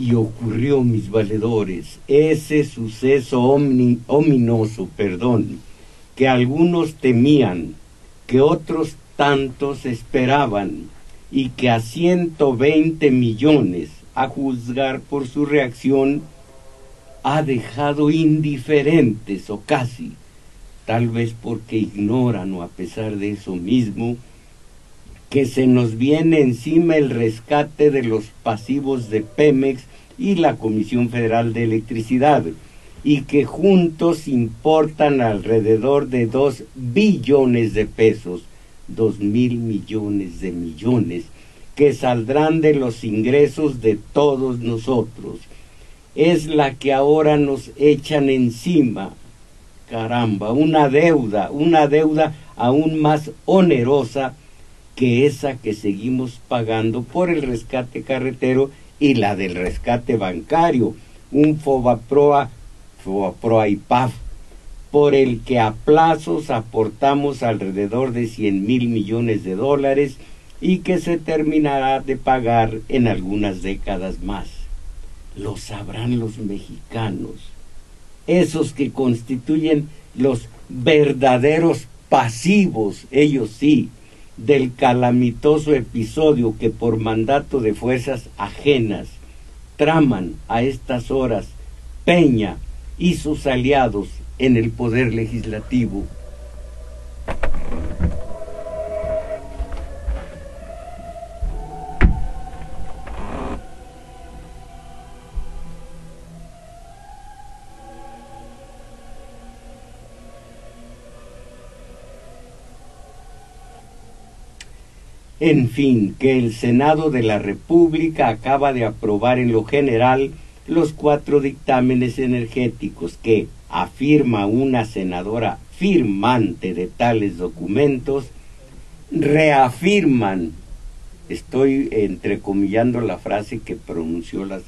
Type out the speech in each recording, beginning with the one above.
Y ocurrió, mis valedores, ese suceso ominoso, que algunos temían, que otros tantos esperaban, y que a 120 millones, a juzgar por su reacción, ha dejado indiferentes o casi, tal vez porque ignoran o a pesar de eso mismo, que se nos viene encima el rescate de los pasivos de Pemex y la Comisión Federal de Electricidad, y que juntos importan alrededor de 2 billones de pesos, 2,000 millones de millones, que saldrán de los ingresos de todos nosotros. Es la que ahora nos echan encima. Caramba, una deuda aún más onerosa que esa que seguimos pagando por el rescate carretero y la del rescate bancario, un Fobaproa y PAF, por el que a plazos aportamos alrededor de 100,000 millones de dólares y que se terminará de pagar en algunas décadas más. Lo sabrán los mexicanos, esos que constituyen los verdaderos pasivos, ellos sí, del calamitoso episodio que por mandato de fuerzas ajenas traman a estas horas Peña y sus aliados en el poder legislativo. En fin, que el Senado de la República acaba de aprobar en lo general los 4 dictámenes energéticos que, afirma una senadora firmante de tales documentos, reafirman, estoy entrecomillando la frase que pronunció la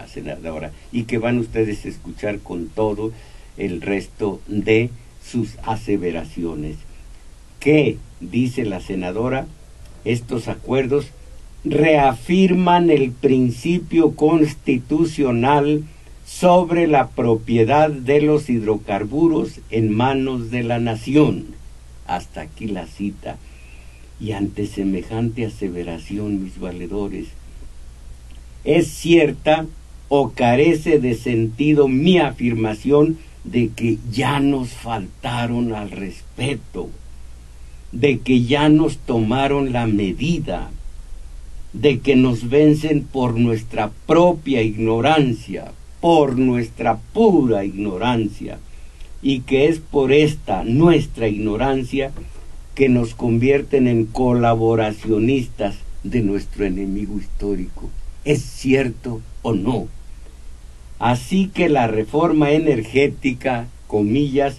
senadora y que van ustedes a escuchar con todo el resto de sus aseveraciones, que, dice la senadora, estos acuerdos reafirman el principio constitucional sobre la propiedad de los hidrocarburos en manos de la nación. Hasta aquí la cita. Y ante semejante aseveración, mis valedores, ¿es cierta o carece de sentido mi afirmación de que ya nos faltaron al respeto, de que ya nos tomaron la medida, de que nos vencen por nuestra propia ignorancia, por nuestra pura ignorancia, y que es por esta nuestra ignorancia que nos convierten en colaboracionistas de nuestro enemigo histórico? ¿Es cierto o no? Así que la reforma energética, comillas,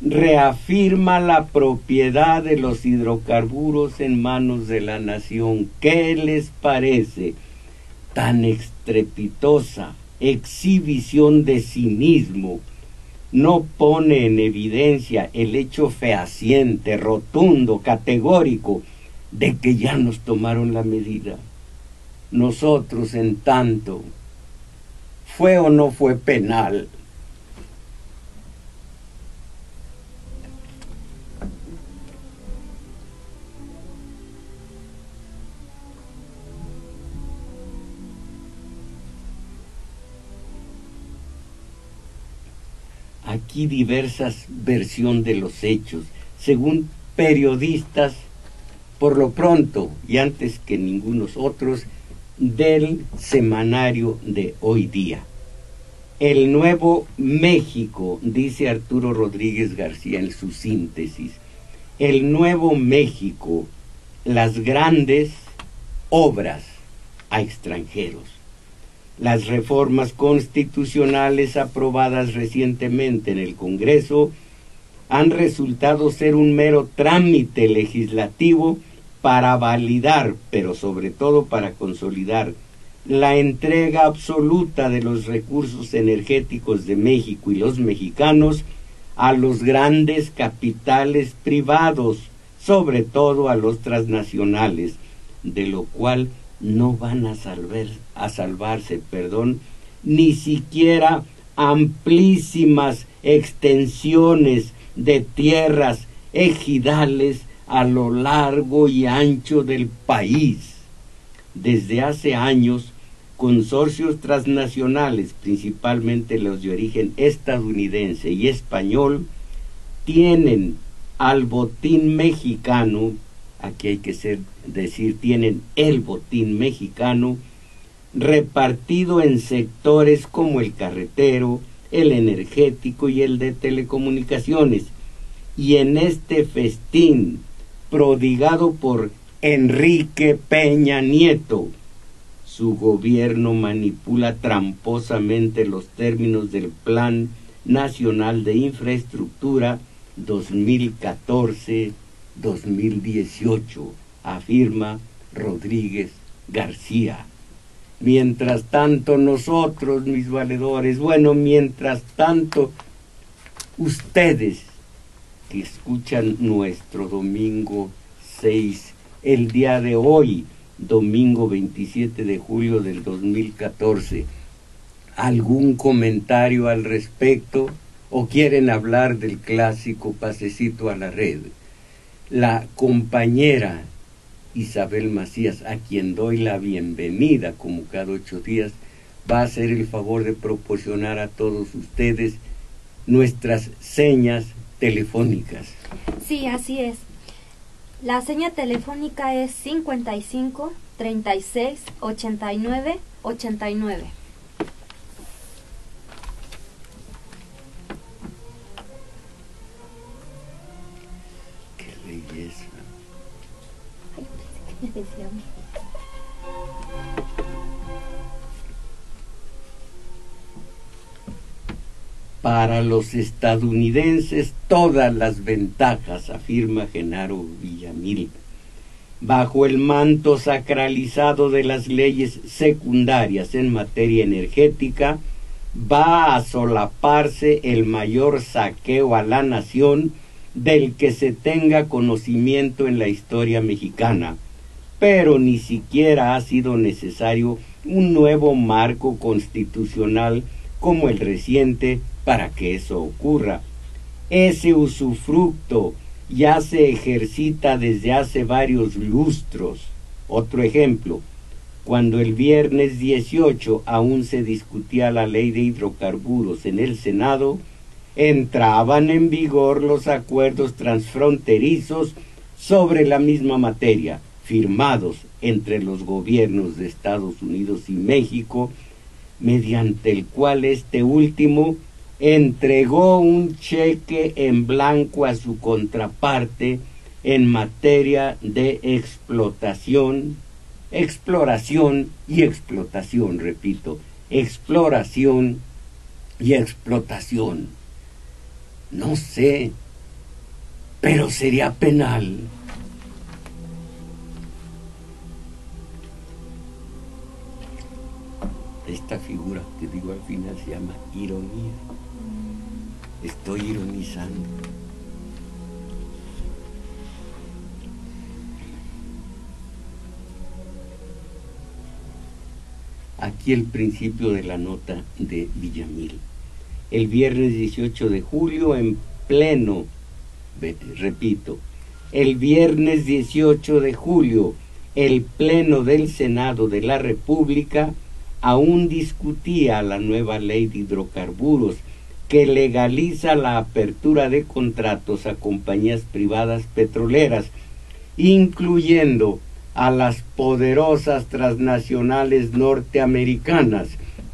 reafirma la propiedad de los hidrocarburos en manos de la nación. ¿Qué les parece tan estrepitosa exhibición de cinismo? No pone en evidencia el hecho fehaciente, rotundo, categórico, de que ya nos tomaron la medida. Nosotros, en tanto, ¿fue o no fue penal? Aquí diversas versiones de los hechos, según periodistas, por lo pronto, y antes que ningunos otros, del semanario de hoy día. El Nuevo México, dice Arturo Rodríguez García en su síntesis, el Nuevo México, las grandes obras a extranjeros. Las reformas constitucionales aprobadas recientemente en el Congreso han resultado ser un mero trámite legislativo para validar, pero sobre todo para consolidar, la entrega absoluta de los recursos energéticos de México y los mexicanos a los grandes capitales privados, sobre todo a los transnacionales, de lo cual no van a salvarse, ni siquiera amplísimas extensiones de tierras ejidales a lo largo y ancho del país. Desde hace años, consorcios transnacionales, principalmente los de origen estadounidense y español, tienen al botín mexicano, aquí hay que decir, tienen el botín mexicano repartido en sectores como el carretero, el energético y el de telecomunicaciones. Y en este festín prodigado por Enrique Peña Nieto, su gobierno manipula tramposamente los términos del Plan Nacional de Infraestructura 2014-2018, afirma Rodríguez García. Mientras tanto nosotros, mis valedores, mientras tanto ustedes que escuchan nuestro domingo 6, el día de hoy, domingo 27 de julio del 2014, ¿algún comentario al respecto o quieren hablar del clásico pasecito a la red? La compañera Isabel Macías, a quien doy la bienvenida como cada 8 días, va a hacer el favor de proporcionar a todos ustedes nuestras señas telefónicas. Sí, así es. La seña telefónica es 55 36 89 89. ¡Qué belleza! Ay, pensé que me decía a mí. Para los estadounidenses todas las ventajas, afirma Genaro Villamil. Bajo el manto sacralizado de las leyes secundarias en materia energética, va a solaparse el mayor saqueo a la nación del que se tenga conocimiento en la historia mexicana. Pero ni siquiera ha sido necesario un nuevo marco constitucional como el reciente para que eso ocurra. Ese usufructo ya se ejercita desde hace varios lustros. Otro ejemplo, cuando el viernes 18 aún se discutía la ley de hidrocarburos en el Senado, entraban en vigor los acuerdos transfronterizos sobre la misma materia, firmados entre los gobiernos de Estados Unidos y México, mediante el cual este último entregó un cheque en blanco a su contraparte en materia de exploración y explotación, exploración y explotación. No sé, pero sería penal. Esta figura que digo al final se llama ironía. Estoy ironizando. Aquí el principio de la nota de Villamil. El viernes 18 de julio en pleno, repito, el viernes 18 de julio, el pleno del Senado de la República aún discutía la nueva ley de hidrocarburos que legaliza la apertura de contratos a compañías privadas petroleras, incluyendo a las poderosas transnacionales norteamericanas,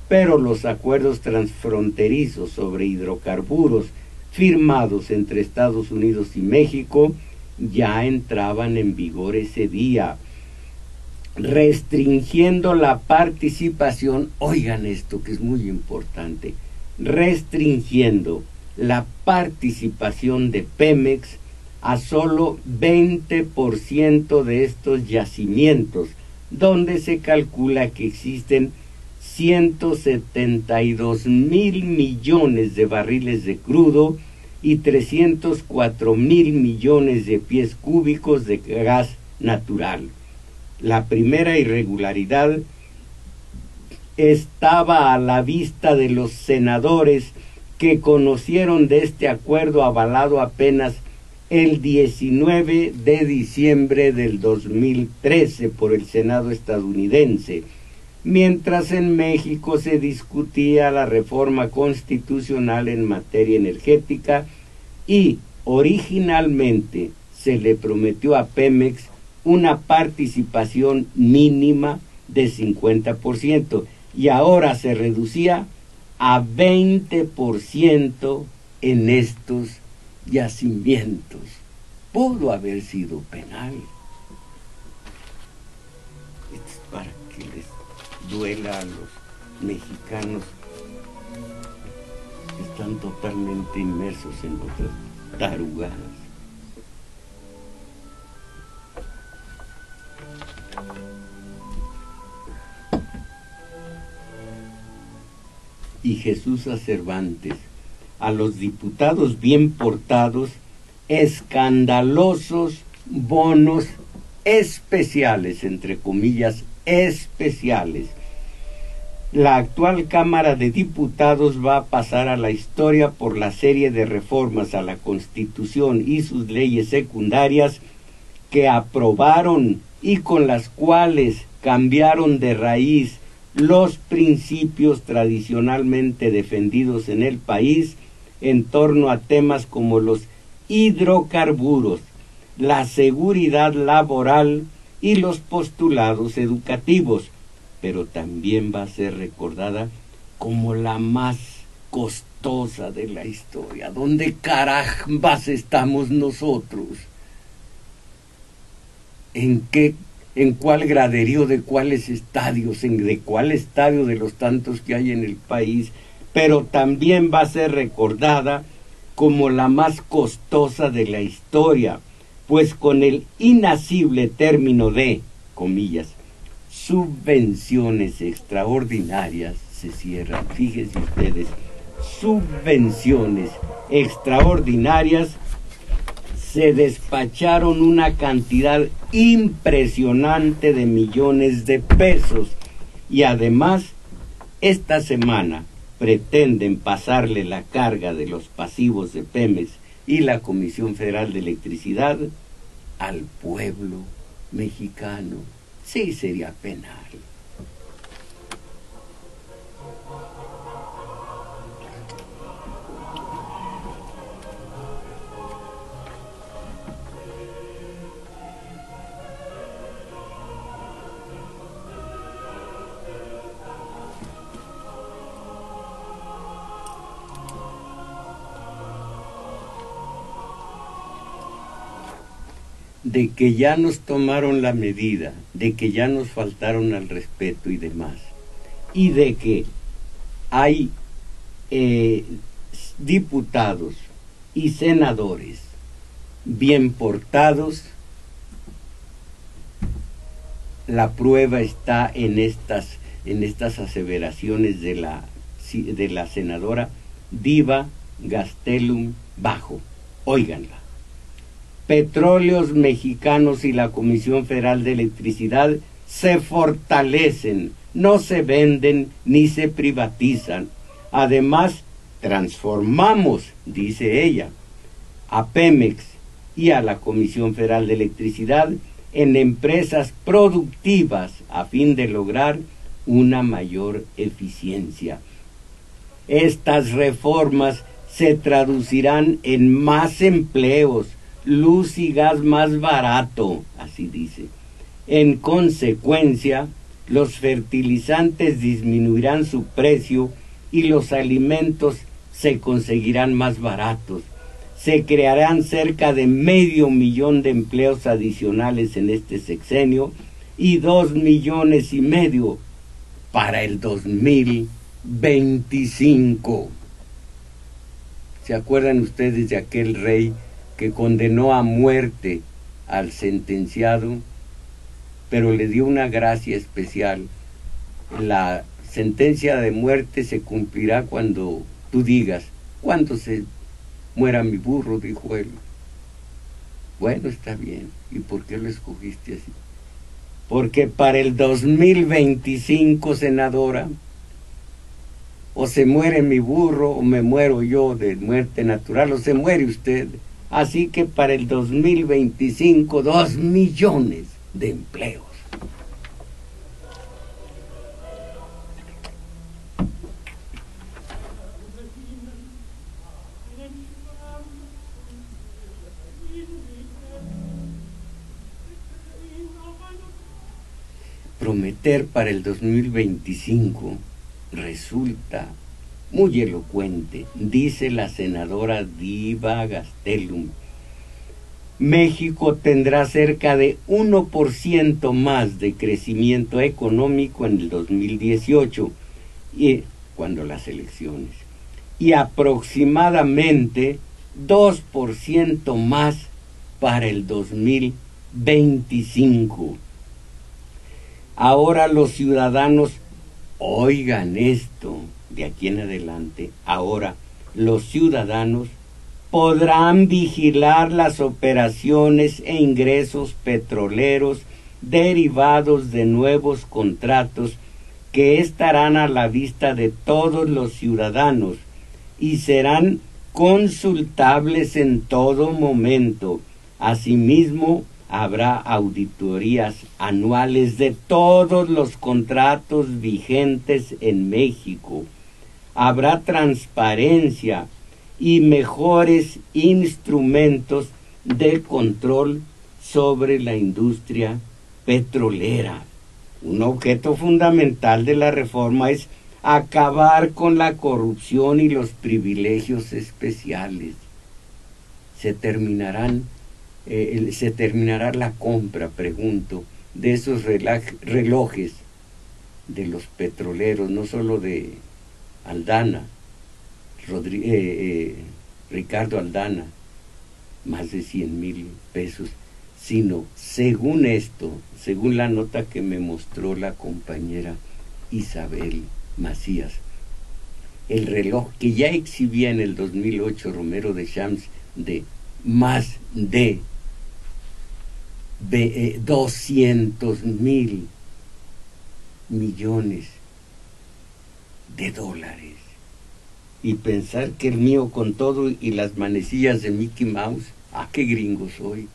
pero los acuerdos transfronterizos sobre hidrocarburos firmados entre Estados Unidos y México ya entraban en vigor ese día, restringiendo la participación, oigan esto que es muy importante, restringiendo la participación de Pemex a solo 20% de estos yacimientos, donde se calcula que existen 172,000 millones de barriles de crudo y 304,000 millones de pies cúbicos de gas natural. La primera irregularidad estaba a la vista de los senadores que conocieron de este acuerdo avalado apenas el 19 de diciembre del 2013 por el Senado estadounidense, mientras en México se discutía la reforma constitucional en materia energética y originalmente se le prometió a Pemex una participación mínima de 50% y ahora se reducía a 20% en estos yacimientos. Pudo haber sido penal. Esto es para que les duela a los mexicanos que están totalmente inmersos en otras tarugadas. Y Jesús a Cervantes, a los diputados bien portados, escandalosos bonos especiales, entre comillas, especiales. La actual Cámara de Diputados va a pasar a la historia por la serie de reformas a la Constitución y sus leyes secundarias que aprobaron y con las cuales cambiaron de raíz los principios tradicionalmente defendidos en el país en torno a temas como los hidrocarburos, la seguridad laboral y los postulados educativos, pero también va a ser recordada como la más costosa de la historia. ¿Dónde carambas estamos nosotros? ¿En cuál graderío de cuáles estadios? ¿De cuál estadio de los tantos que hay en el país? Pero también va a ser recordada como la más costosa de la historia, pues con el inacible término de, comillas, subvenciones extraordinarias se cierran. Fíjense ustedes, subvenciones extraordinarias, se despacharon una cantidad impresionante de millones de pesos y además esta semana pretenden pasarle la carga de los pasivos de Pemex y la Comisión Federal de Electricidad al pueblo mexicano. Sí, sería penal. De que ya nos tomaron la medida, de que ya nos faltaron al respeto y demás, y de que hay diputados y senadores bien portados, la prueba está en estas aseveraciones de la senadora Diva Gastelum Bajo. Óiganla. Petróleos Mexicanos y la Comisión Federal de Electricidad se fortalecen, no se venden ni se privatizan. Además, transformamos, dice ella, a Pemex y a la Comisión Federal de Electricidad en empresas productivas a fin de lograr una mayor eficiencia. Estas reformas se traducirán en más empleos, luz y gas más barato, así dice. En consecuencia, los fertilizantes disminuirán su precio y los alimentos se conseguirán más baratos. Se crearán cerca de 500,000 de empleos adicionales en este sexenio y 2,5 millones para el 2025. ¿Se acuerdan ustedes de aquel rey que condenó a muerte al sentenciado, pero le dio una gracia especial? La sentencia de muerte se cumplirá cuando tú digas, cuando se muera mi burro, dijo él. Bueno, está bien. ¿Y por qué lo escogiste así? porque para el 2025, senadora, o se muere mi burro o me muero yo de muerte natural o se muere usted. Así que para el 2025, 2 millones de empleos. Prometer para el 2025 resulta muy elocuente, dice la senadora Diva Gastelum. México tendrá cerca de 1% más de crecimiento económico en el 2018, y cuando las elecciones, y aproximadamente 2% más para el 2025. Ahora los ciudadanos, oigan esto, de aquí en adelante, ahora los ciudadanos podrán vigilar las operaciones e ingresos petroleros derivados de nuevos contratos que estarán a la vista de todos los ciudadanos y serán consultables en todo momento. Asimismo, habrá auditorías anuales de todos los contratos vigentes en México. Habrá transparencia y mejores instrumentos de control sobre la industria petrolera. Un objeto fundamental de la reforma es acabar con la corrupción y los privilegios especiales. Se terminará la compra, pregunto, de esos relojes de los petroleros, no solo de Aldana, Ricardo Aldana, más de 100,000 pesos, sino según esto, según la nota que me mostró la compañera Isabel Macías, el reloj que ya exhibía en el 2008 Romero de Champs de más de 200,000 millones de dólares. Y pensar que el mío con todo y las manecillas de Mickey Mouse, qué gringo soy,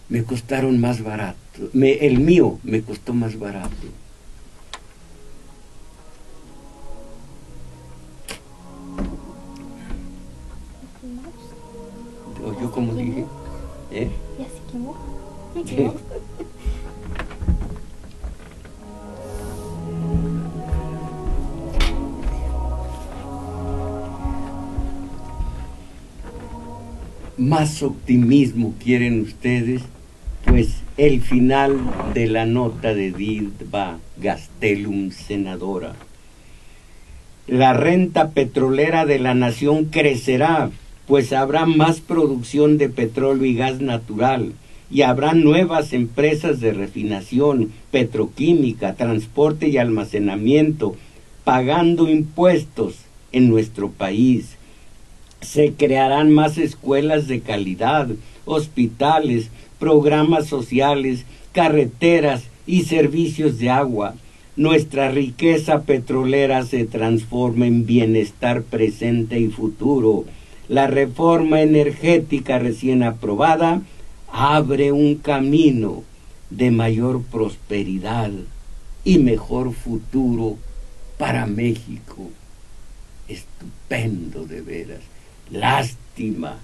me costaron más barato. El mío me costó más barato. ¿O yo como dije? Ya se quemó. Más optimismo quieren ustedes, pues el final de la nota de Diva Gastelum, senadora. La renta petrolera de la nación crecerá, pues habrá más producción de petróleo y gas natural, y habrá nuevas empresas de refinación, petroquímica, transporte y almacenamiento, pagando impuestos en nuestro país. Se crearán más escuelas de calidad, hospitales, programas sociales, carreteras y servicios de agua. Nuestra riqueza petrolera se transforma en bienestar presente y futuro. La reforma energética recién aprobada abre un camino de mayor prosperidad y mejor futuro para México. Estupendo, de veras. Lástima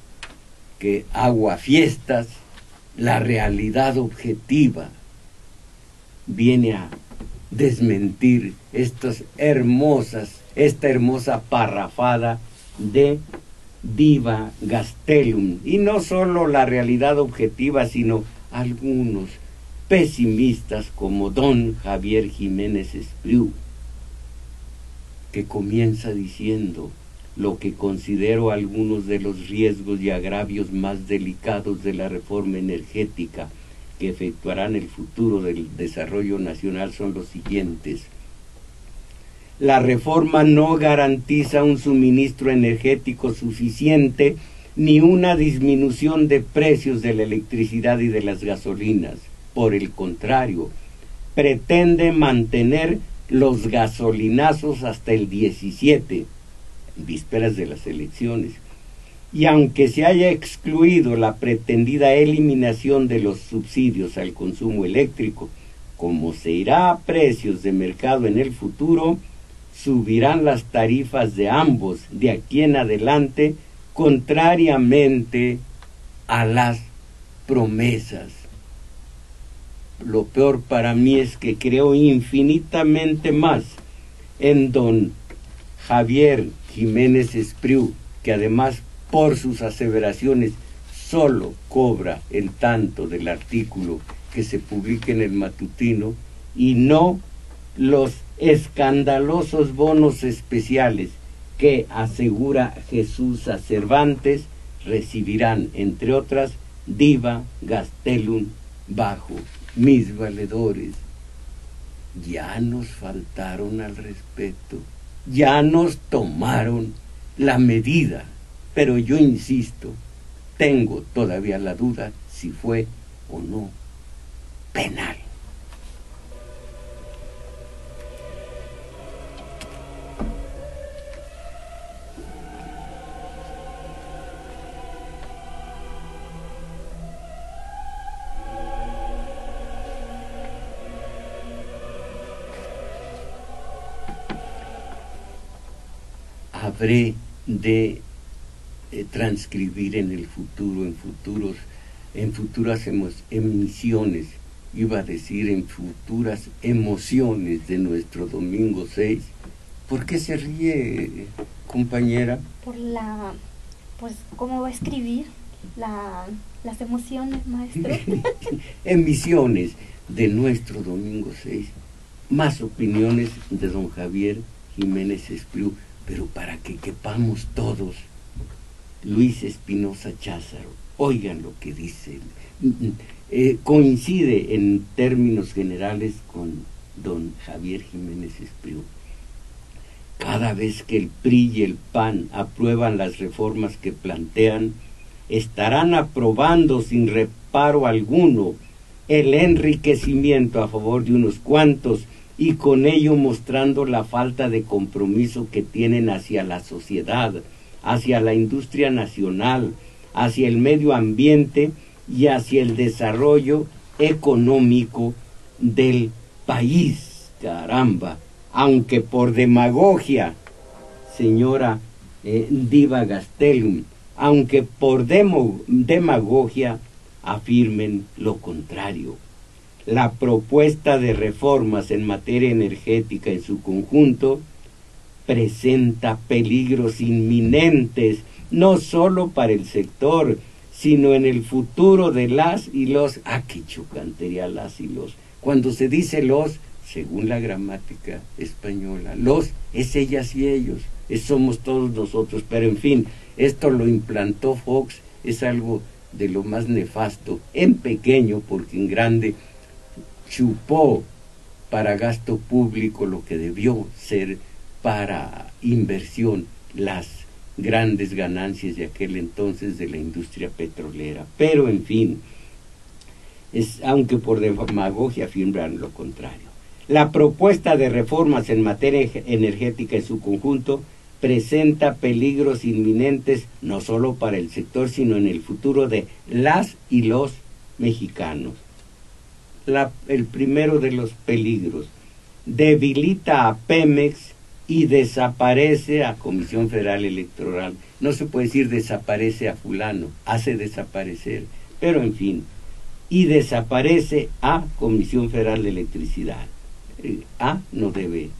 que aguafiestas, la realidad objetiva, viene a desmentir esta hermosa parrafada de Diva Gastelum. Y no solo la realidad objetiva, sino algunos pesimistas como don Javier Jiménez Espriu, que comienza diciendo: lo que considero algunos de los riesgos y agravios más delicados de la reforma energética que efectuarán el futuro del desarrollo nacional son los siguientes. La reforma no garantiza un suministro energético suficiente ni una disminución de precios de la electricidad y de las gasolinas. Por el contrario, pretende mantener los gasolinazos hasta el 17, vísperas de las elecciones. Y aunque se haya excluido la pretendida eliminación de los subsidios al consumo eléctrico, como se irá a precios de mercado en el futuro, subirán las tarifas de ambos de aquí en adelante, contrariamente a las promesas. Lo peor para mí es que creo infinitamente más en don Javier Jiménez Espriu, que además por sus aseveraciones solo cobra el tanto del artículo que se publica en el matutino y no los escandalosos bonos especiales que, asegura Jesús a Cervantes, recibirán, entre otras, diva gastelum bajo mis valedores. Ya nos faltaron al respeto, ya nos tomaron la medida, pero yo insisto, tengo todavía la duda si fue o no penal. Habré de transcribir en el futuro, en futuras emisiones, iba a decir en futuras emociones de nuestro domingo 6. ¿Por qué se ríe, compañera? Pues, ¿cómo va a escribir las emociones, maestro? Emisiones de nuestro domingo 6. Más opiniones de don Javier Jiménez Espriu, pero para que quepamos todos. Luis Espinosa Cházaro, oigan lo que dice. Coincide en términos generales con don Javier Jiménez Espriu. Cada vez que el PRI y el PAN aprueban las reformas que plantean, estarán aprobando sin reparo alguno el enriquecimiento a favor de unos cuantos y con ello mostrando la falta de compromiso que tienen hacia la sociedad, hacia la industria nacional, hacia el medio ambiente y hacia el desarrollo económico del país. Caramba, aunque por demagogia, señora diva gastelum, aunque por demagogia afirmen lo contrario. La propuesta de reformas en materia energética en su conjunto presenta peligros inminentes, no solo para el sector, sino en el futuro de las y los. ¡Qué chocantería las y los! Cuando se dice los, según la gramática española, los es ellas y ellos, somos todos nosotros, pero en fin, esto lo implantó Fox, es algo de lo más nefasto, en pequeño, porque en grande chupó para gasto público lo que debió ser para inversión, las grandes ganancias de aquel entonces de la industria petrolera. Pero en fin, aunque por demagogia afirman lo contrario. La propuesta de reformas en materia energética en su conjunto presenta peligros inminentes no solo para el sector, sino en el futuro de las y los mexicanos. El primero de los peligros: debilita a Pemex y desaparece a Comisión Federal Electoral. No se puede decir desaparece a fulano, hace desaparecer, pero en fin, y desaparece a Comisión Federal de Electricidad. No debe,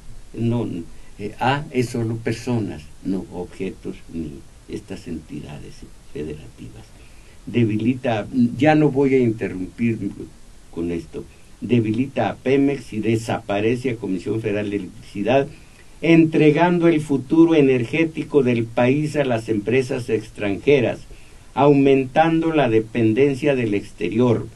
es solo personas, no objetos ni estas entidades federativas. Debilita, ya no voy a interrumpir con esto, debilita a Pemex y desaparece a Comisión Federal de Electricidad, entregando el futuro energético del país a las empresas extranjeras, aumentando la dependencia del exterior.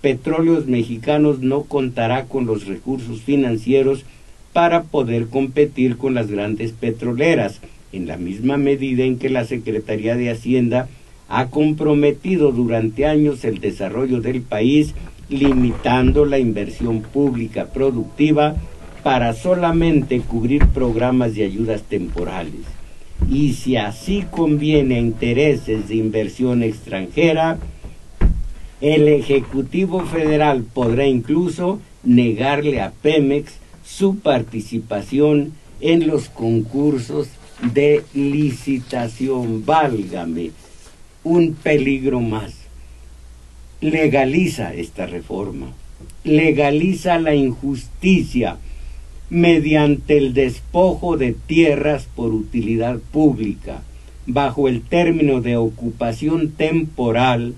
Petróleos Mexicanos no contará con los recursos financieros para poder competir con las grandes petroleras, en la misma medida en que la Secretaría de Hacienda ha comprometido durante años el desarrollo del país limitando la inversión pública productiva para solamente cubrir programas de ayudas temporales. Y si así conviene a intereses de inversión extranjera, el Ejecutivo Federal podrá incluso negarle a Pemex su participación en los concursos de licitación. Válgame, un peligro más. Legaliza esta reforma, legaliza la injusticia mediante el despojo de tierras por utilidad pública, bajo el término de ocupación temporal.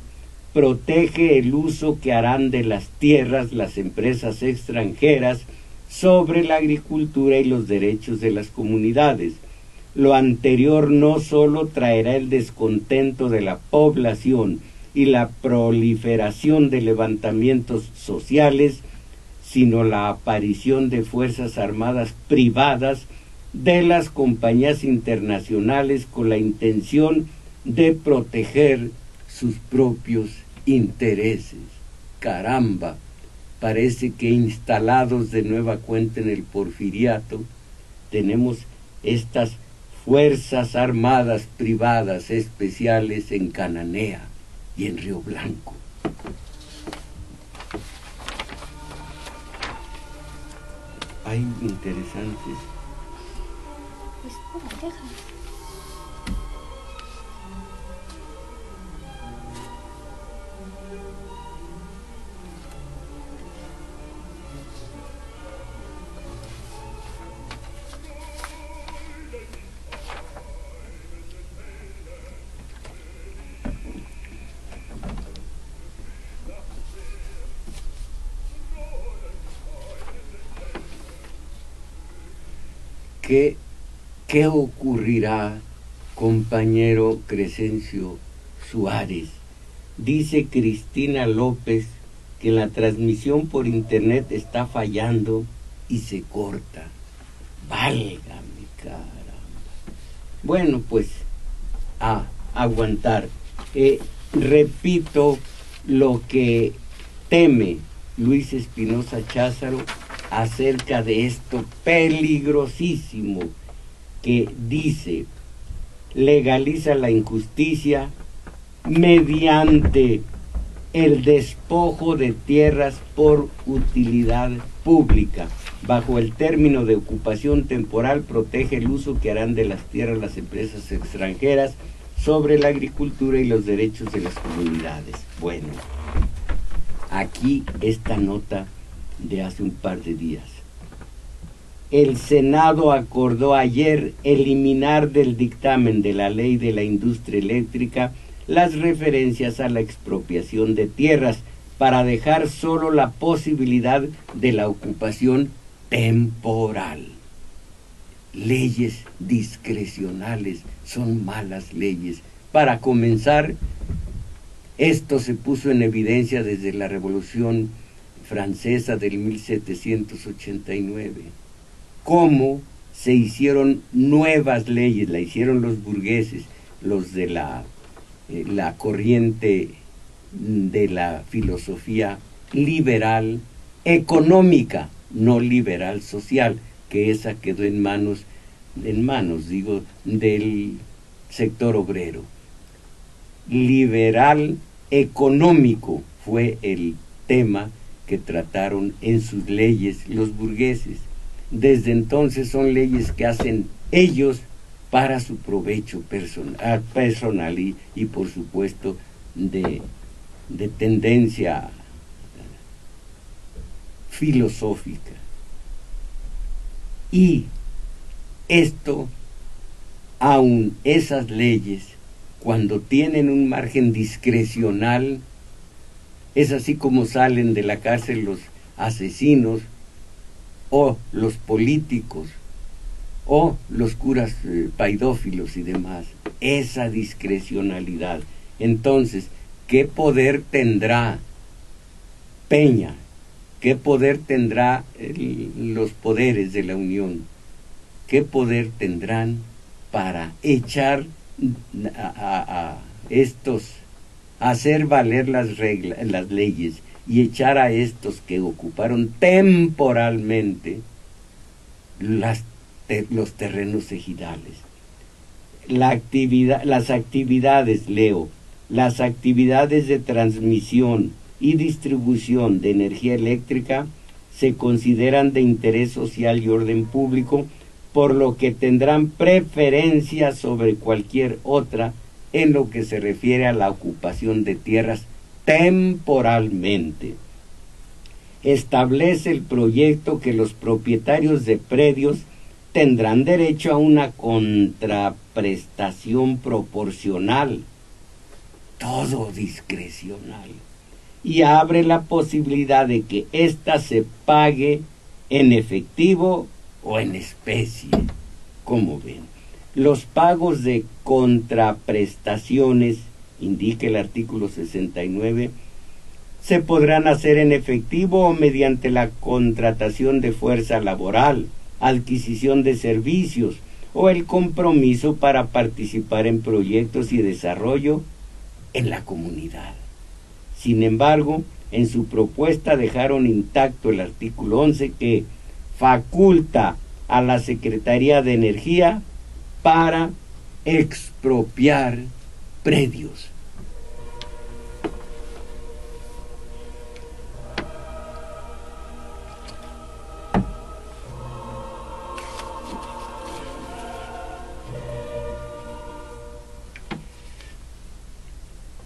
Protege el uso que harán de las tierras las empresas extranjeras sobre la agricultura y los derechos de las comunidades. Lo anterior no solo traerá el descontento de la población y la proliferación de levantamientos sociales, sino la aparición de fuerzas armadas privadas de las compañías internacionales con la intención de proteger sus propios intereses. Caramba, parece que instalados de nueva cuenta en el porfiriato, tenemos estas fuerzas armadas privadas especiales en Cananea y en Río Blanco. Hay interesantes. Pues bueno, deja. ¿Qué ocurrirá, compañero Crescencio Suárez? Dice Cristina López que la transmisión por internet está fallando y se corta. Válgame, caramba. Bueno, pues a aguantar. Repito lo que teme Luis Espinosa Cházaro acerca de esto peligrosísimo que dice: legaliza la injusticia mediante el despojo de tierras por utilidad pública. Bajo el término de ocupación temporal, protege el uso que harán de las tierras las empresas extranjeras sobre la agricultura y los derechos de las comunidades. Bueno, aquí esta nota de hace un par de días. El Senado acordó ayer eliminar del dictamen de la ley de la industria eléctrica las referencias a la expropiación de tierras para dejar solo la posibilidad de la ocupación temporal. Leyes discrecionales son malas leyes. Para comenzar, esto se puso en evidencia desde la Revolución Francesa del 1789. Cómo se hicieron nuevas leyes, la hicieron los burgueses, los de la corriente de la filosofía liberal económica, no liberal social, que esa quedó en manos del sector obrero. Liberal económico fue el tema que trataron en sus leyes los burgueses. Desde entonces son leyes que hacen ellos para su provecho personal y por supuesto de tendencia filosófica. Y esto, aun esas leyes, cuando tienen un margen discrecional, es así como salen de la cárcel los asesinos o los políticos o los curas paidófilos y demás. Esa discrecionalidad. Entonces, ¿qué poder tendrá Peña? ¿Qué poder tendrá los poderes de la Unión? ¿Qué poder tendrán para echar a hacer valer las reglas, las leyes? y echar a estos que ocuparon temporalmente los terrenos ejidales. Las actividades, leo, las actividades de transmisión y distribución de energía eléctrica se consideran de interés social y orden público, por lo que tendrán preferencia sobre cualquier otra en lo que se refiere a la ocupación de tierras temporalmente. Establece el proyecto que los propietarios de predios tendrán derecho a una contraprestación proporcional, todo discrecional, y abre la posibilidad de que ésta se pague en efectivo o en especie. Como ven, los pagos de contraprestaciones, indica el artículo 69, se podrán hacer en efectivo o mediante la contratación de fuerza laboral, adquisición de servicios o el compromiso para participar en proyectos y desarrollo en la comunidad. Sin embargo, en su propuesta dejaron intacto el artículo 11 que faculta a la Secretaría de Energía para expropiar predios.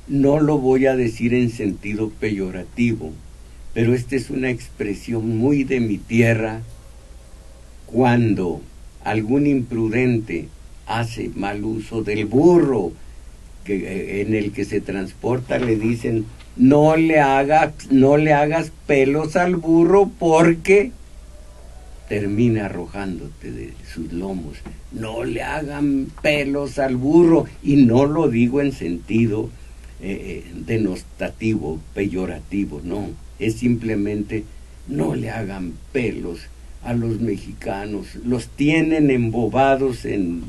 No lo voy a decir en sentido peyorativo, pero esta es una expresión muy de mi tierra. Cuando algún imprudente hace mal uso del burro en el que se transporta, le dicen: no le hagas pelos al burro porque termina arrojándote de sus lomos. No le hagan pelos al burro, y no lo digo en sentido denostativo, peyorativo, no, es simplemente no le hagan pelos a los mexicanos, los tienen embobados en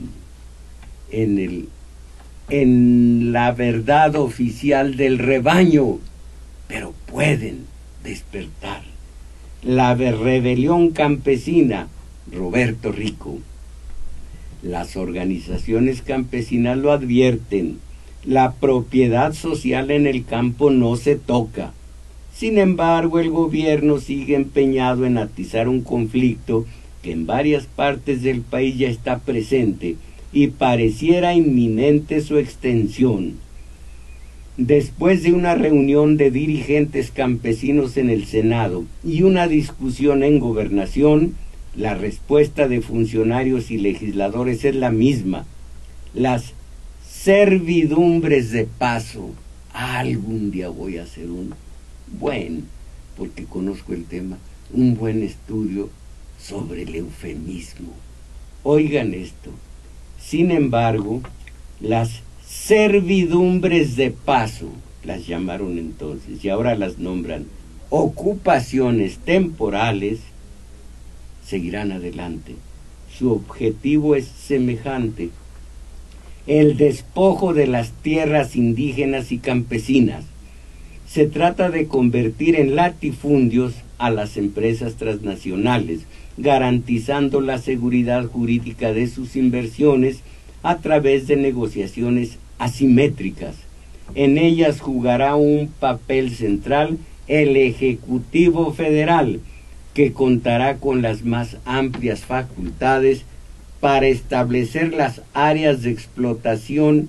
la verdad oficial del rebaño, pero pueden despertar. La rebelión campesina, Roberto Rico. Las organizaciones campesinas lo advierten: la propiedad social en el campo no se toca. Sin embargo, el gobierno sigue empeñado en atizar un conflicto que en varias partes del país ya está presente y pareciera inminente su extensión. Después de una reunión de dirigentes campesinos en el Senado y una discusión en Gobernación, la respuesta de funcionarios y legisladores es la misma: las servidumbres de paso. Algún día voy a hacer porque conozco el tema, un buen estudio sobre el eufemismo. Oigan esto: sin embargo, las servidumbres de paso, las llamaron entonces y ahora las nombran ocupaciones temporales, seguirán adelante. Su objetivo es semejante: el despojo de las tierras indígenas y campesinas. Se trata de convertir en latifundios a las empresas transnacionales, garantizando la seguridad jurídica de sus inversiones a través de negociaciones asimétricas. En ellas jugará un papel central el Ejecutivo Federal, que contará con las más amplias facultades para establecer las áreas de explotación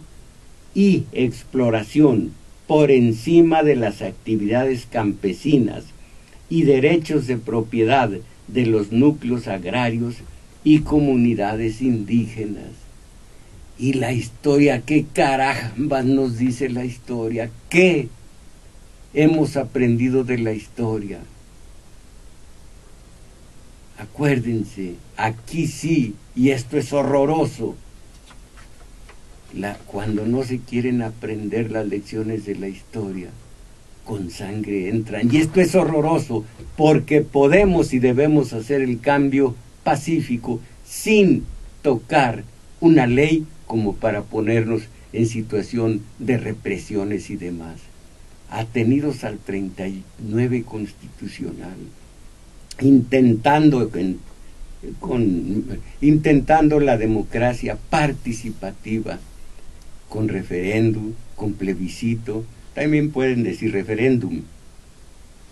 y exploración por encima de las actividades campesinas y derechos de propiedad de los núcleos agrarios y comunidades indígenas. Y la historia, ¿qué carambas nos dice la historia? ¿Qué hemos aprendido de la historia? Acuérdense, aquí sí, y esto es horroroso, cuando no se quieren aprender las lecciones de la historia, con sangre entran. Y esto es horroroso, porque podemos y debemos hacer el cambio pacífico sin tocar una ley como para ponernos en situación de represiones y demás. atenidos al 39 constitucional, intentando intentando la democracia participativa, con referéndum, con plebiscito, también pueden decir referéndum,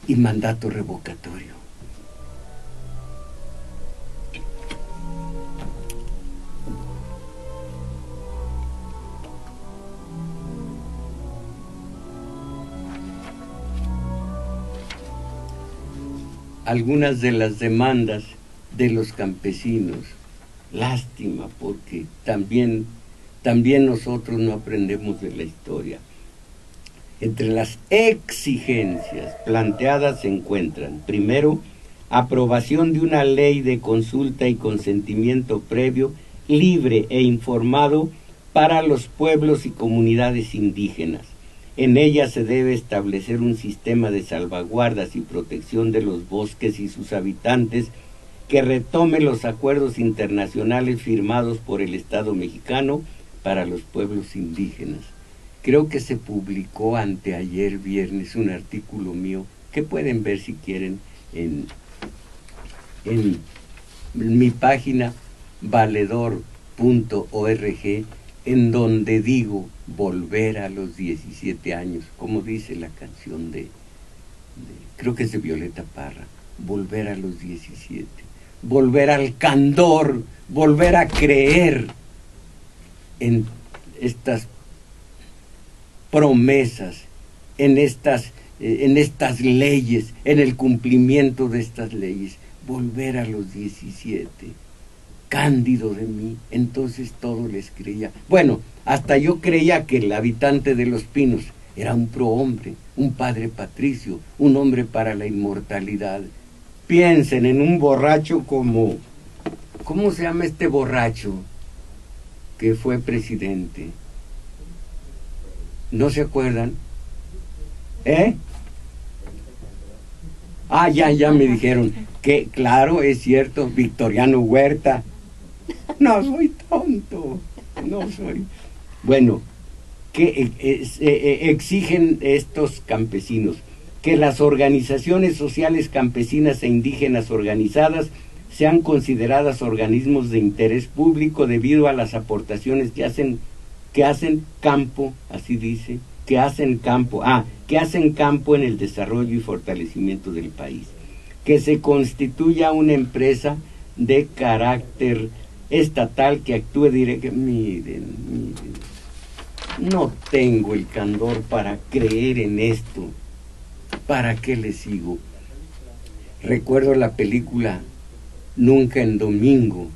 y mandato revocatorio. Algunas de las demandas de los campesinos, lástima, porque también nosotros no aprendemos de la historia. Entre las exigencias planteadas se encuentran, primero, aprobación de una ley de consulta y consentimiento previo, libre e informado para los pueblos y comunidades indígenas. En ella se debe establecer un sistema de salvaguardas y protección de los bosques y sus habitantes que retome los acuerdos internacionales firmados por el Estado mexicano para los pueblos indígenas. Creo que se publicó anteayer viernes un artículo mío que pueden ver si quieren en mi página valedor.org, en donde digo volver a los 17 años, como dice la canción creo que es de Violeta Parra, volver a los 17, volver al candor, volver a creer en estas promesas, en estas leyes, en el cumplimiento de estas leyes, volver a los 17. Cándido de mí, entonces todo les creía. Bueno, hasta yo creía que el habitante de Los Pinos era un prohombre, un padre patricio, un hombre para la inmortalidad. Piensen en un borracho como, ¿cómo se llama este borracho que fue presidente? ¿No se acuerdan? Ah, ya me dijeron que, claro, es cierto, Victoriano Huerta. No soy tonto, no soy. Bueno, que exigen estos campesinos que las organizaciones sociales campesinas e indígenas organizadas sean consideradas organismos de interés público debido a las aportaciones que hacen campo, así dice, que hacen campo en el desarrollo y fortalecimiento del país, que se constituya una empresa de carácter estatal que actúe directamente. Miren, no tengo el candor para creer en esto. ¿Para qué le sigo? Recuerdo la película Nunca en Domingo,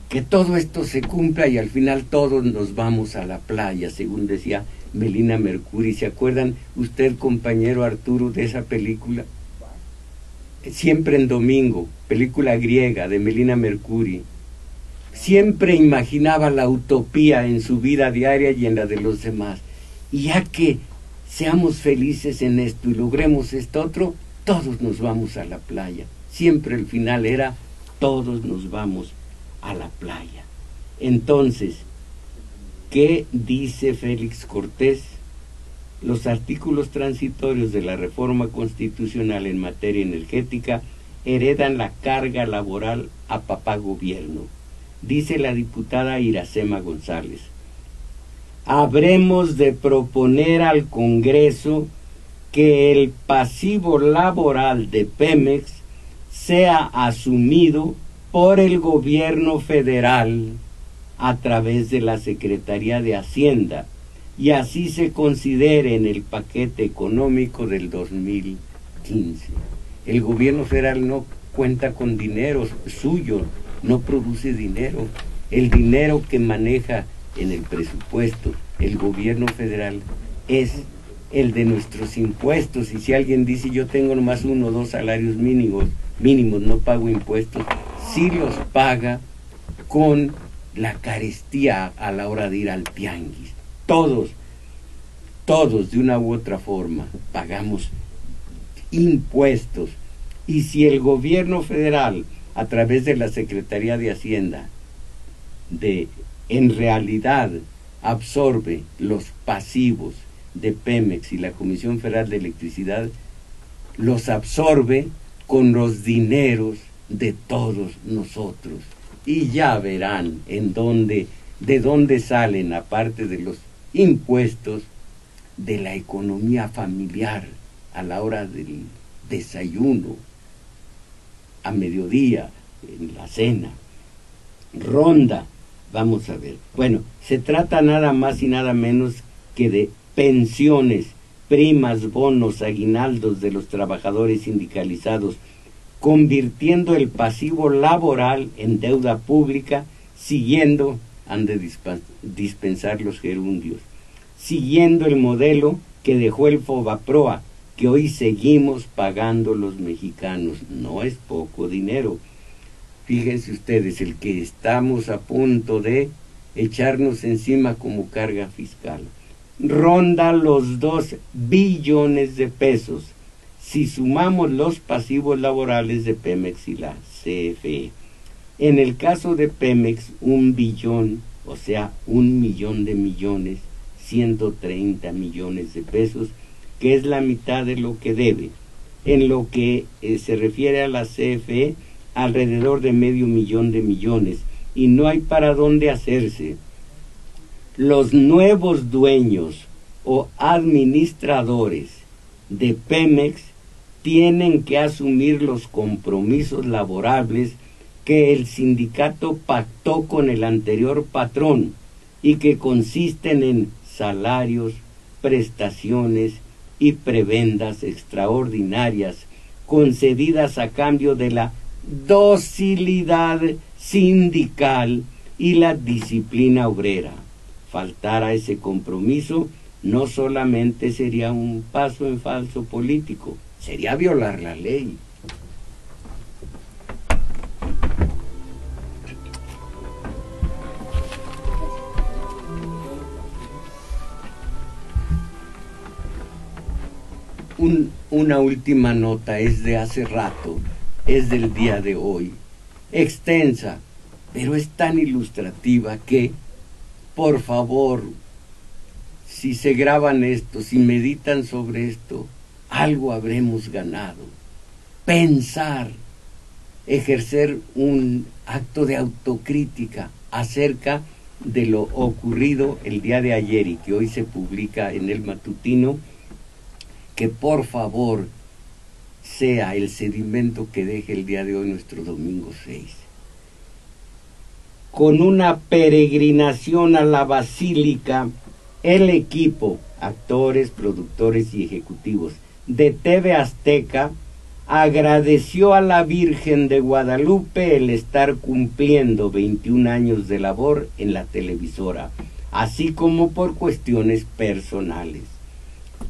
que todo esto se cumpla y al final todos nos vamos a la playa, según decía Melina Mercuri. ¿Se acuerdan usted, compañero Arturo, de esa película? Siempre en Domingo, película griega de Melina Mercuri. Siempre imaginaba la utopía en su vida diaria y en la de los demás. Y ya que seamos felices en esto y logremos esto otro, todos nos vamos a la playa. Siempre el final era, todos nos vamos a la playa. Entonces, ¿qué dice Félix Cortés? Los artículos transitorios de la reforma constitucional en materia energética heredan la carga laboral a papá gobierno. Dice la diputada Iracema González: habremos de proponer al Congreso que el pasivo laboral de Pemex sea asumido por el gobierno federal a través de la Secretaría de Hacienda, y así se considere en el paquete económico del 2015. El gobierno federal no cuenta con dinero suyo, no produce dinero. El dinero que maneja en el presupuesto el gobierno federal es el de nuestros impuestos, y si alguien dice yo tengo nomás 1 o 2 salarios mínimos, no pago impuestos, sí los paga con la carestía a la hora de ir al tianguis. Todos de una u otra forma pagamos impuestos, y si el gobierno federal a través de la Secretaría de Hacienda en realidad absorbe los pasivos de Pemex y la Comisión Federal de Electricidad los absorbe con los dineros de todos nosotros. Y ya verán de dónde salen, aparte de los impuestos, de la economía familiar a la hora del desayuno, a mediodía, en la cena. Ronda, vamos a ver. Bueno, se trata nada más y nada menos que de pensiones, primas, bonos, aguinaldos de los trabajadores sindicalizados, convirtiendo el pasivo laboral en deuda pública, siguiendo, han de dispensar los gerundios, siguiendo el modelo que dejó el Fobaproa, que hoy seguimos pagando los mexicanos. No es poco dinero. Fíjense ustedes, el que estamos a punto de echarnos encima como carga fiscal ronda los 2 billones de pesos, si sumamos los pasivos laborales de Pemex y la CFE. En el caso de Pemex, 1 billón, o sea, 1 millón de millones, 130 millones de pesos, que es la mitad de lo que debe. En lo que se refiere a la CFE, alrededor de medio millón de millones, y no hay para dónde hacerse. Los nuevos dueños o administradores de Pemex tienen que asumir los compromisos laborables que el sindicato pactó con el anterior patrón y que consisten en salarios, prestaciones y prebendas extraordinarias concedidas a cambio de la docilidad sindical y la disciplina obrera. Faltar a ese compromiso no solamente sería un paso en falso político, sería violar la ley. Una última nota, es de hace rato, es del día de hoy, extensa, pero es tan ilustrativa que, por favor, si se graban esto, si meditan sobre esto, algo habremos ganado. Pensar, ejercer un acto de autocrítica acerca de lo ocurrido el día de ayer y que hoy se publica en el matutino, que por favor sea el sedimento que deje el día de hoy nuestro domingo 6. Con una peregrinación a la basílica, el equipo, actores, productores y ejecutivos de TV Azteca, agradeció a la Virgen de Guadalupe el estar cumpliendo 21 años de labor en la televisora, así como por cuestiones personales.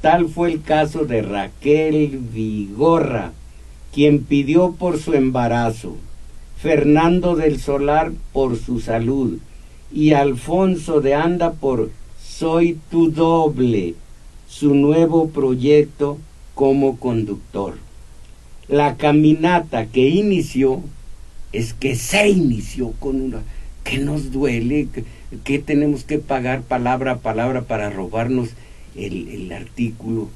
Tal fue el caso de Raquel Vigorra, quien pidió por su embarazo, Fernando del Solar por su salud y Alfonso de Anda por Soy tu doble, su nuevo proyecto como conductor. La caminata que inició, es que se inició con una, que nos duele, que tenemos que pagar palabra a palabra para robarnos el artículo.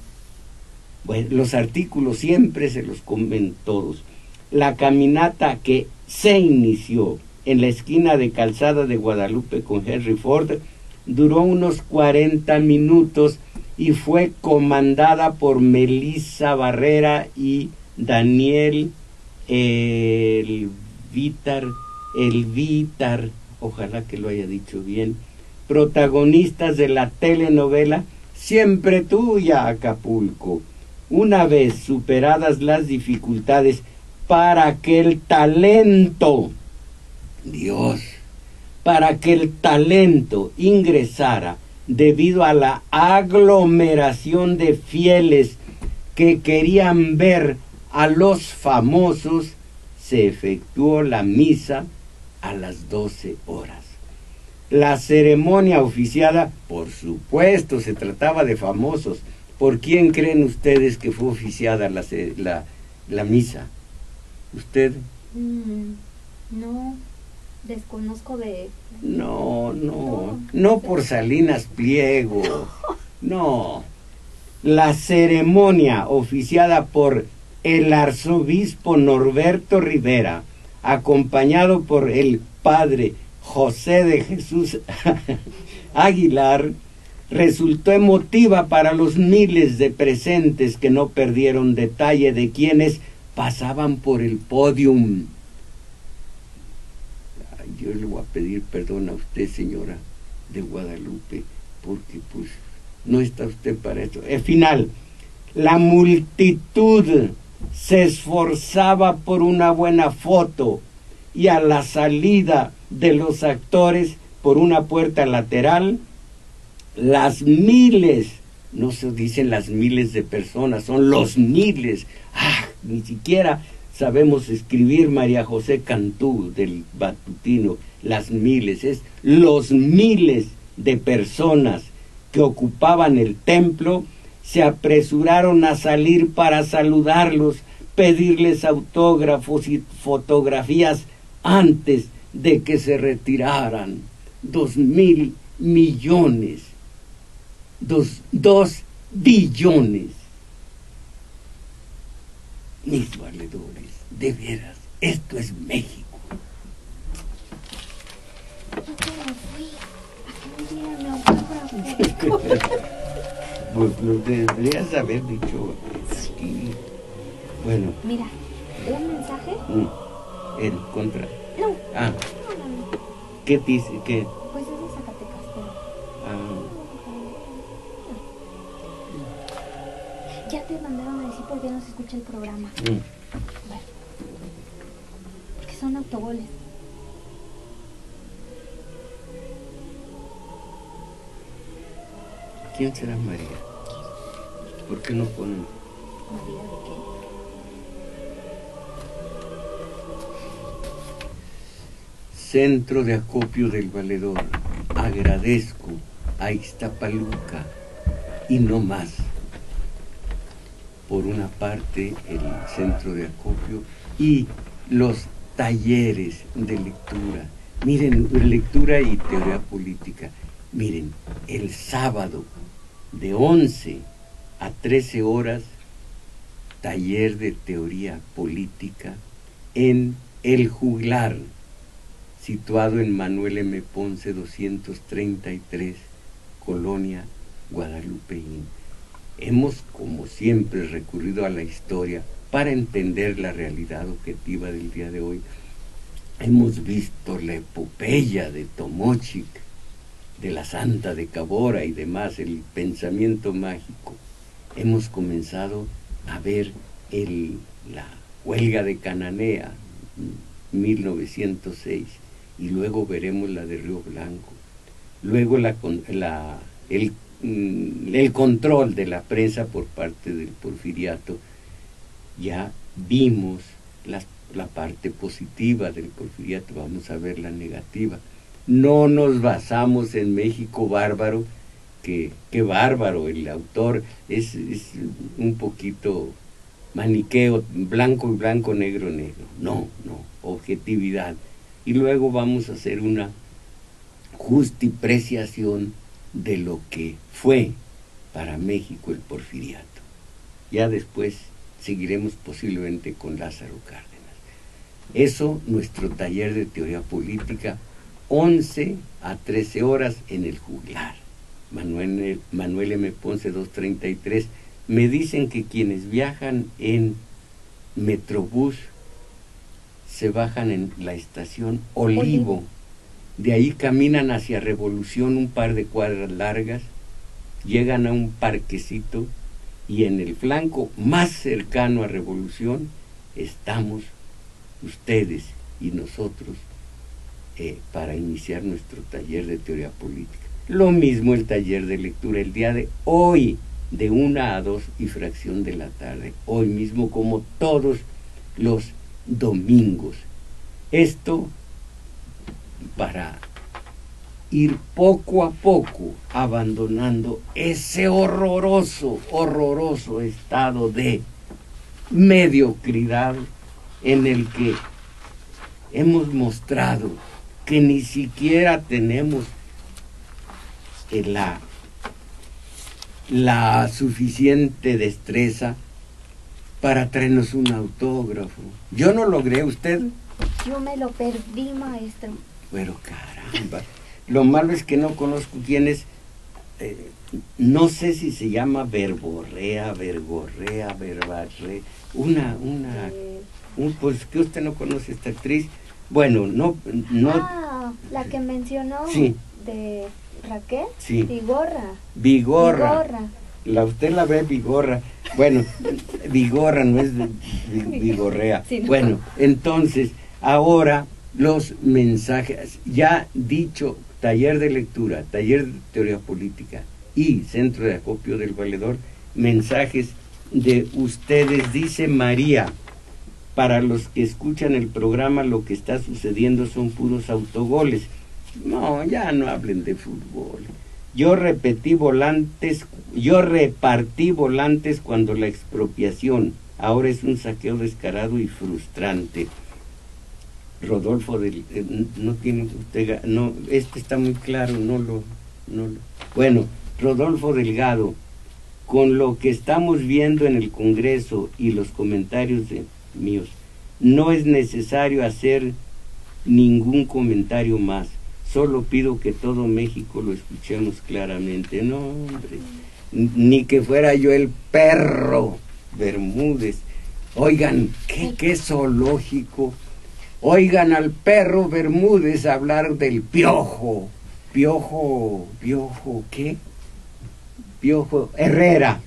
Bueno, los artículos siempre se los comen todos. La caminata que se inició en la esquina de Calzada de Guadalupe con Henry Ford duró unos 40 minutos y fue comandada por Melissa Barrera y Daniel Elvitar, ojalá que lo haya dicho bien, protagonistas de la telenovela Siempre Tuya, Acapulco. Una vez superadas las dificultades para que el talento, Dios, para que el talento ingresara debido a la aglomeración de fieles que querían ver a los famosos, se efectuó la misa a las 12 horas. La ceremonia oficiada, por supuesto, se trataba de famosos. ¿Por quién creen ustedes que fue oficiada la misa? ¿Usted? No, desconozco de... No por Salinas Pliego. No, la ceremonia oficiada por el arzobispo Norberto Rivera, acompañado por el padre José de Jesús Aguilar, resultó emotiva para los miles de presentes que no perdieron detalle de quienes pasaban por el podium. Yo le voy a pedir perdón a usted, señora de Guadalupe, porque pues no está usted para esto. Al final, la multitud se esforzaba por una buena foto y a la salida de los actores por una puerta lateral, las miles, no se dicen las miles de personas, son los miles. Ni siquiera sabemos escribir María José Cantú del Matutino, las miles, es los miles de personas que ocupaban el templo, se apresuraron a salir para saludarlos, pedirles autógrafos y fotografías antes de que se retiraran. 2.000 millones, 2 billones. Mis valedores, de veras, esto es México. Pues lo deberías haber dicho aquí. Bueno. Mira, un mensaje. El contra. No. No. ¿Qué dice? ¿Qué? Pues es de Zacatecas, pero. Ya te mandaron a decir por qué no se escucha el programa. Bueno. Porque son autogoles. ¿Quién será María? ¿Por qué no ponen? ¿María de qué? Centro de acopio del Valedor. Agradezco a Ixtapaluca y no más. Por una parte, el centro de acopio y los talleres de lectura. Miren, lectura y teoría política. Miren, el sábado de 11 a 13 horas, taller de teoría política en El Juglar, situado en Manuel M. Ponce 233, Colonia Guadalupeín. Hemos, como siempre, recurrido a la historia para entender la realidad objetiva del día de hoy. Hemos visto la epopeya de Tomochic, de la Santa de Cabora y demás, el pensamiento mágico. Hemos comenzado a ver la huelga de Cananea, 1906, y luego veremos la de Río Blanco. Luego el control de la prensa por parte del porfiriato. Ya vimos la parte positiva del porfiriato, vamos a ver la negativa. No nos basamos en México bárbaro, que bárbaro, el autor es un poquito maniqueo, blanco y blanco, negro, negro. No, objetividad. Y luego vamos a hacer una justipreciación de lo que fue para México el porfiriato. Ya después seguiremos posiblemente con Lázaro Cárdenas. Eso, nuestro taller de teoría política, 11 a 13 horas en El Juglar. Manuel M. Ponce 233. Me dicen que quienes viajan en Metrobús se bajan en la estación Olivo. De ahí caminan hacia Revolución un par de cuadras largas, llegan a un parquecito y en el flanco más cercano a Revolución estamos ustedes y nosotros para iniciar nuestro taller de teoría política. Lo mismo el taller de lectura el día de hoy, de 1 a 2 y fracción de la tarde, hoy mismo como todos los domingos. Esto para ir poco a poco abandonando ese horroroso estado de mediocridad en el que hemos mostrado que ni siquiera tenemos la suficiente destreza para traernos un autógrafo. Yo no logré, usted. Yo me lo perdí, maestro. Pero caramba, lo malo es que no conozco quién es. No sé si se llama verborrea, verborrea, verbarre, pues que usted no conoce esta actriz. Bueno, no. Ah, la que mencionó. Sí. De Raquel. Sí. Vigorra. Vigorra. Usted la ve Vigorra. Bueno, Vigorra no es Vigorrea. Sí, no. Bueno, entonces, ahora los mensajes, ya dicho, taller de lectura, taller de teoría política y centro de acopio del valedor, mensajes de ustedes, dice María. Para los que escuchan el programa, lo que está sucediendo son puros autogoles. No, ya no hablen de fútbol. Yo repartí volantes cuando la expropiación ahora es un saqueo descarado y frustrante. Rodolfo no tiene usted, no, este está muy claro, bueno, Rodolfo Delgado, con lo que estamos viendo en el Congreso y los comentarios míos, no es necesario hacer ningún comentario más. Solo pido que todo México lo escuchemos claramente. No, hombre, ni que fuera yo el perro Bermúdez. Oigan, qué zoológico. Oigan al perro Bermúdez hablar del piojo. Piojo, ¿qué? Piojo Herrera.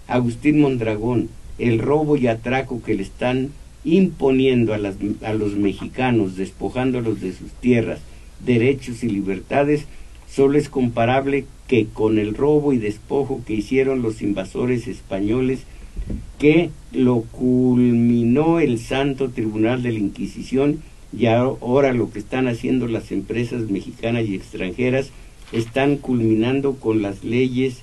Agustín Mondragón, el robo y atraco que le están imponiendo a los mexicanos, despojándolos de sus tierras, derechos y libertades, solo es comparable que con el robo y despojo que hicieron los invasores españoles, que lo culminó el Santo Tribunal de la Inquisición, y ahora lo que están haciendo las empresas mexicanas y extranjeras, están culminando con las leyes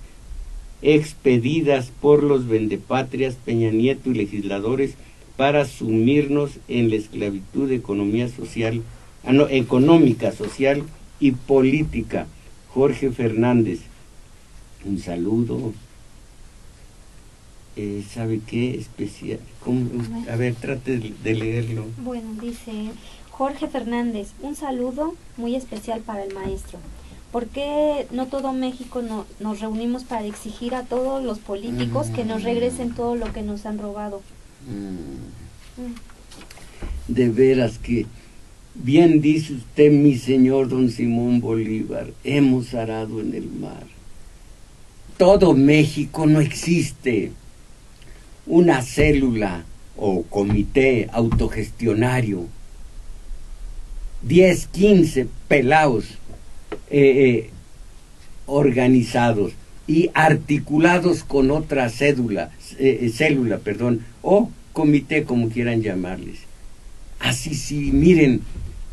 expedidas por los vendepatrias Peña Nieto y legisladores para sumirnos en la esclavitud económica, social y política. Jorge Fernández, un saludo. ¿Sabe qué? Especial. A ver, trate de leerlo. Bueno, dice Jorge Fernández, un saludo muy especial para el maestro. ¿Por qué no todo México nos reunimos para exigir a todos los políticos que nos regresen todo lo que nos han robado? De veras que, bien dice usted, mi señor don Simón Bolívar, hemos arado en el mar. Todo México no existe. Una célula o comité autogestionario, 10, 15 pelaos organizados y articulados con otra célula, o comité, como quieran llamarles. Así sí, miren,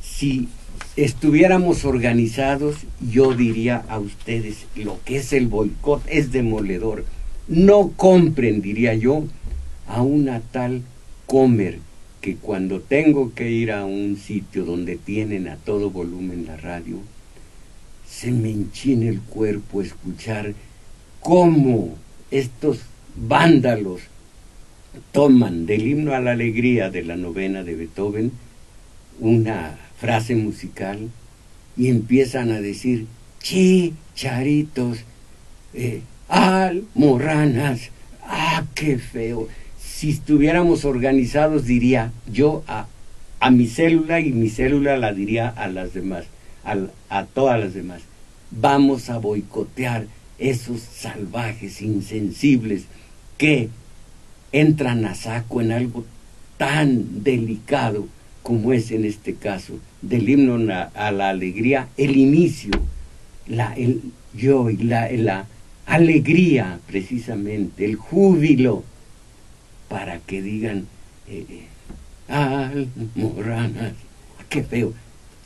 si estuviéramos organizados, yo diría a ustedes, lo que es el boicot es demoledor. No compren, diría yo, a una tal Comer, que cuando tengo que ir a un sitio donde tienen a todo volumen la radio, se me enchina el cuerpo escuchar cómo estos vándalos toman del himno a la alegría de la novena de Beethoven una frase musical y empiezan a decir chicharitos, almorranas. ¡Ah, qué feo! Si estuviéramos organizados, diría yo a mi célula, y mi célula la diría a las demás, a todas las demás. Vamos a boicotear esos salvajes insensibles que entran a saco en algo tan delicado como es en este caso del himno a la alegría, el inicio, la alegría precisamente, el júbilo, para que digan almorranas, qué feo,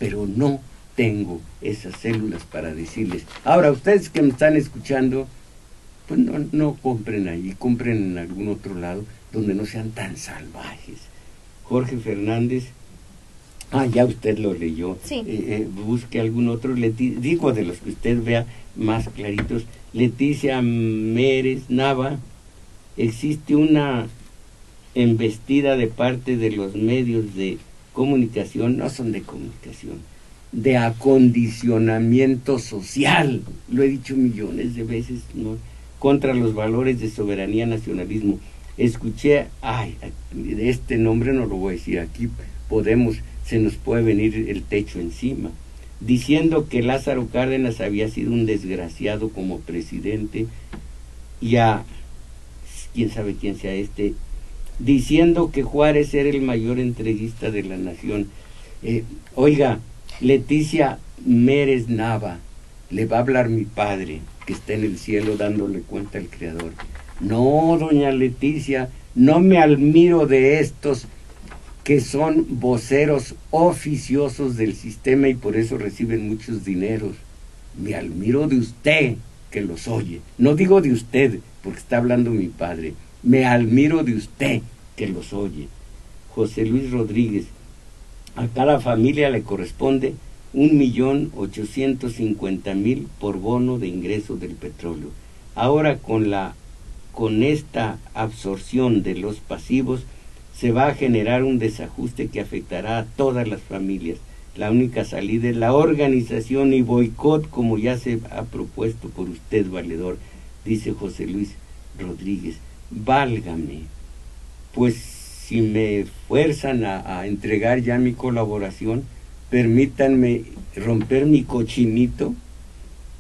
pero no tengo esas células para decirles. Ahora, ustedes que me están escuchando, pues no compren allí, compren en algún otro lado donde no sean tan salvajes. Jorge Fernández, Ah, ya usted lo leyó. Sí. Busque algún otro, digo de los que usted vea más claritos. Leticia Mérez Nava, existe una embestida de parte de los medios de comunicación, no son de comunicación, de acondicionamiento social, lo he dicho millones de veces, ¿no?, contra los valores de soberanía, nacionalismo. Escuché, este nombre no lo voy a decir aquí, se nos puede venir el techo encima, diciendo que Lázaro Cárdenas había sido un desgraciado como presidente, y quién sabe quién sea diciendo que Juárez era el mayor entreguista de la nación. Oiga, Leticia Mérez Nava, le va a hablar mi padre, que está en el cielo dándole cuenta al Creador. No, doña Leticia, no me admiro de estos que son voceros oficiosos del sistema y por eso reciben muchos dineros. Me admiro de usted, que los oye. No digo de usted, porque está hablando mi padre. Me admiro de usted, que los oye. José Luis Rodríguez, a cada familia le corresponde 1.850.000 por bono de ingreso del petróleo. Ahora con esta absorción de los pasivos se va a generar un desajuste que afectará a todas las familias. La única salida es la organización y boicot, como ya se ha propuesto por usted, valedor, dice José Luis Rodríguez. Válgame, pues si me fuerzan a entregar ya mi colaboración, permítanme romper mi cochinito,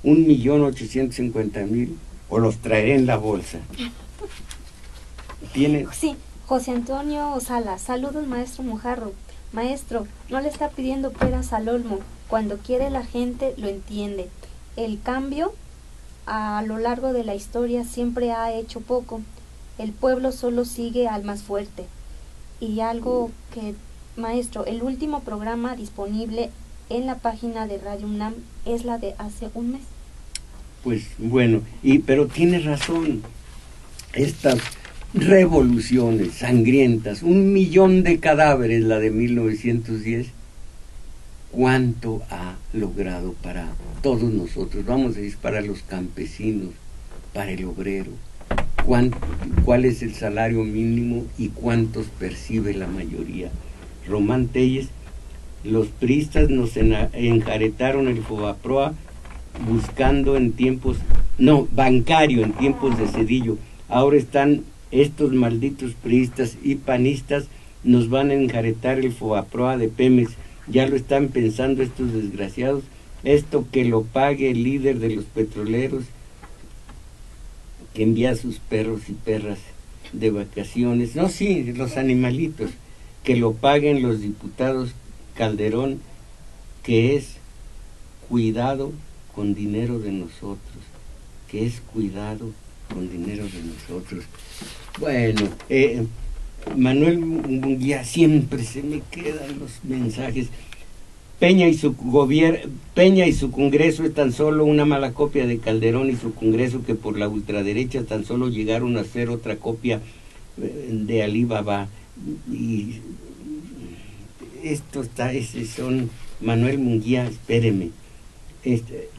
1.850.000, o los traeré en la bolsa. ¿Tiene? Sí, José Antonio Salas, saludos maestro Mojarro. Maestro, no le está pidiendo peras al olmo, cuando quiere la gente lo entiende. El cambio a lo largo de la historia siempre ha hecho poco, el pueblo solo sigue al más fuerte. Y algo que, maestro, el último programa disponible en la página de Radio UNAM es la de hace un mes. Pues bueno, pero tiene razón, estas revoluciones sangrientas, 1.000.000 de cadáveres, la de 1910, ¿cuánto ha logrado para todos nosotros? Vamos a decir, para los campesinos, para el obrero, ¿cuál es el salario mínimo y cuántos percibe la mayoría? Román Telles, los priistas nos enjaretaron el Fobaproa buscando bancario en tiempos de Cedillo. Ahora están estos malditos priistas y panistas, nos van a enjaretar el Fobaproa de Pemex. Ya lo están pensando estos desgraciados. Esto que lo pague el líder de los petroleros, que envía a sus perros y perras de vacaciones. No, sí, los animalitos. Que lo paguen los diputados Calderón, que es cuidado con dinero de nosotros. Que es cuidado con dinero de nosotros. Bueno, Manuel Munguía, siempre se me quedan los mensajes. Peña y su Congreso es tan solo una mala copia de Calderón y su Congreso, que por la ultraderecha tan solo llegaron a hacer otra copia de Alí Baba. Y son Manuel Munguía, espéreme.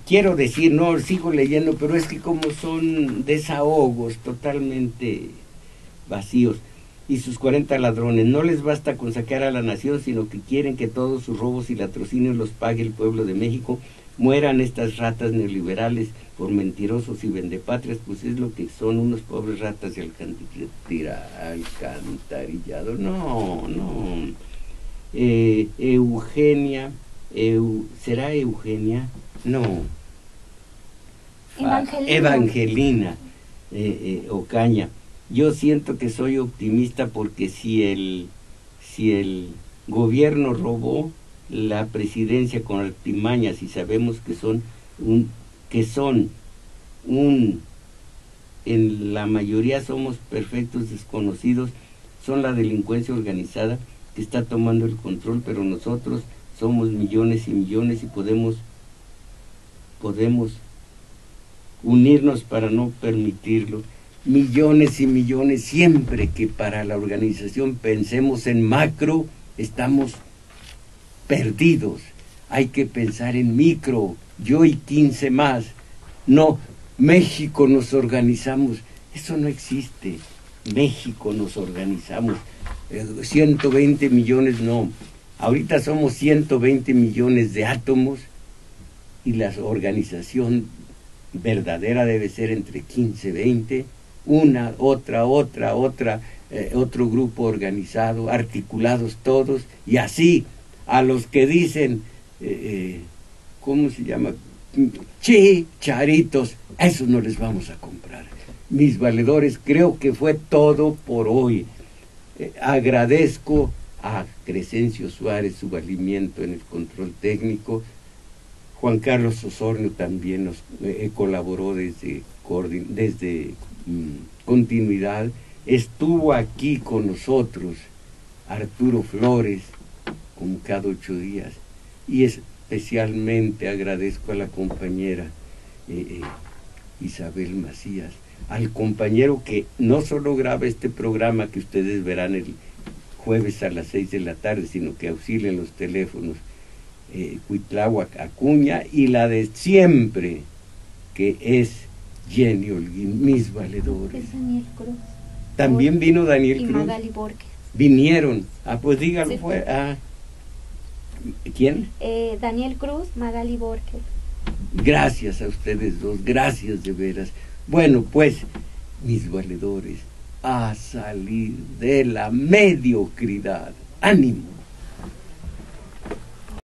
Quiero decir, no, sigo leyendo, pero es que como son desahogos totalmente vacíos. Y sus 40 ladrones, no les basta con saquear a la nación, sino que quieren que todos sus robos y latrocinios los pague el pueblo de México. Mueran estas ratas neoliberales por mentirosos y vendepatrias, pues es lo que son, unos pobres ratas de alcantarillado. No. Eugenia, ¿será Eugenia? No. Evangelina Ocaña. Yo siento que soy optimista porque si el gobierno robó la presidencia con artimañas y sabemos que en la mayoría somos perfectos desconocidos, son la delincuencia organizada que está tomando el control, pero nosotros somos millones y millones y podemos unirnos para no permitirlo. Millones y millones, siempre que para la organización pensemos en macro, estamos perdidos. Hay que pensar en micro, yo y 15 más. No, México nos organizamos. Eso no existe. México nos organizamos. 120 millones no. Ahorita somos 120 millones de átomos y la organización verdadera debe ser entre 15, 20, una, otra, otro grupo organizado, articulados todos, y así a los que dicen, ¿cómo se llama? Charitos, esos no les vamos a comprar. Mis valedores, creo que fue todo por hoy. Agradezco a Crescencio Suárez su valimiento en el control técnico. Juan Carlos Osornio también nos colaboró desde continuidad. Estuvo aquí con nosotros Arturo Flores, como cada 8 días. Y especialmente agradezco a la compañera Isabel Macías, al compañero que no solo graba este programa que ustedes verán el jueves a las 6 de la tarde, sino que auxilia en los teléfonos, Cuitláhuac Acuña, y la de siempre, que es Jenny Holguín, mis valedores. Es Daniel Cruz. También vino Daniel y Cruz. Magali Borges. Vinieron. Pues dígalo, Sí. fue. ¿Quién? Daniel Cruz, Magali Borges. Gracias a ustedes dos, gracias de veras. Bueno, pues, mis valedores, a salir de la mediocridad. ¡Ánimo!